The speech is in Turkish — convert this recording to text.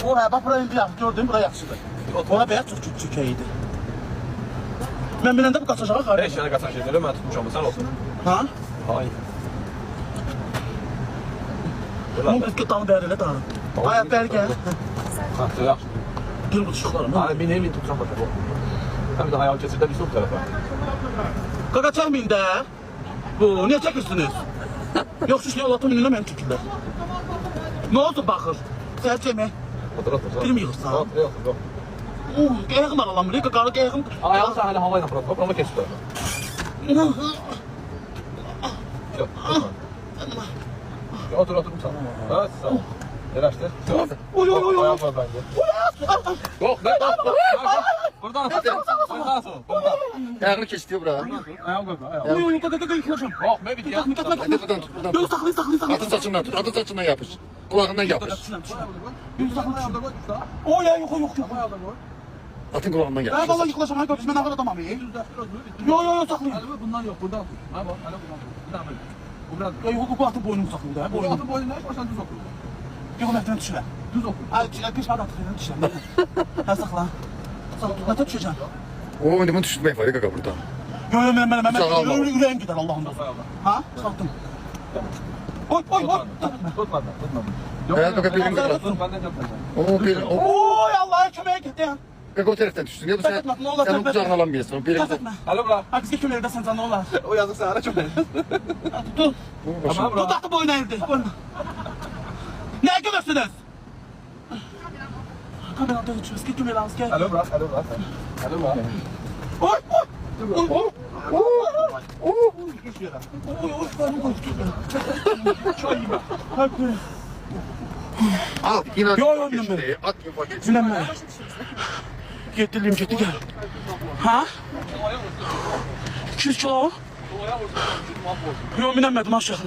Oraya bak, buraya indi yaxşı, gördün, buraya yaxşıdır. Ona beyaz çox çökəyidi. Mən biləndə bu qaçacağı xarib. Heç yana qaçan şeyləri mən tutmuşam, sən olsun. Ha? Hayır. Onun bir dalı bəyər elə dalı. Ayaq bəri gəl. Ha, yaxşı. Dur bu çıxlarım. Hani min tutacağım bakalım. Hem de hayal kesirde bir su bu tarafa. Qaqa çəkməyin də. Bu, niyə çəkirsiniz? Yoxsa işte Allah'tan minlə məni çəkirlər. Nə oldu baxır? Səhər çəkmək. Otur. Film yığırsan. Otur. Qəyğim aralanmır, qaqarı qəyğim. Ayağını sen hala havayla bırak. Bak, onu kes bu tarafa. Yok, otur. Otur sen. Evet, sağ ol. Yanaştır. Oy. Ayak var bence. Yok, ne? Buradan asıl. Buradan asıl. Ayağını kesiyor bura. Ayağı koy. Oy, qaqa yıkılacağım. Yok, ne bitiyor? Hadi buradan tut, buradan Yox, tut. saxlayın. Atın saçından tut, atın saçından yapış. Kulağından yapış. Oy, yox. Atın kulağından Ay, yapış. vallahi yıkılacağım, ay, görürsün, mən ağır adamam. Yox, saxlayın. Bundan yok, buradan. Ha bak, hala buradan. Bir daha böyle. Bu biraz. Yox, bu atın boynunu saxlayın da, boynunu. Atın boyundan baştan düz oku. Yox, məndən düşürəm. Düz oku. Ay, bir saat atın, düşürəm. Hə, saxla. Saxla, nətə düşəcəm? Oo, limon düşürtmek var ya kaka burada. Yox, mən Sağ ol. ürəyim gedər Allah'ın dostu. Ha? Saldım. Oy. Tutmadım. Evet, kaka birini kaka. Dur, benden yapmayacağım. Oo, bir, o. Oy, Allah'a köməyə getdi. Kaka o taraftan düşsün. Ya da sen, Ne olur, sen onu kucağına alamıyorsun. Bir Qəz etmə. Alo bura. Ha, bizə köməkdəsən can, ne olar? O yazık sana ara çok ne? Dur. Tamam Tut bura. atı boyuna evde. Nəyə görürsünüz? Kamerada uçuyoruz, ki köməyə lazım, gəl. Alo bura. Alo bura. Oy. Al, yine at. Yo, bilmem. At ufak geçti. Bilmem. Getirdim, getir gel. Ha? 200 kilo? Yok, binemedim aşağı.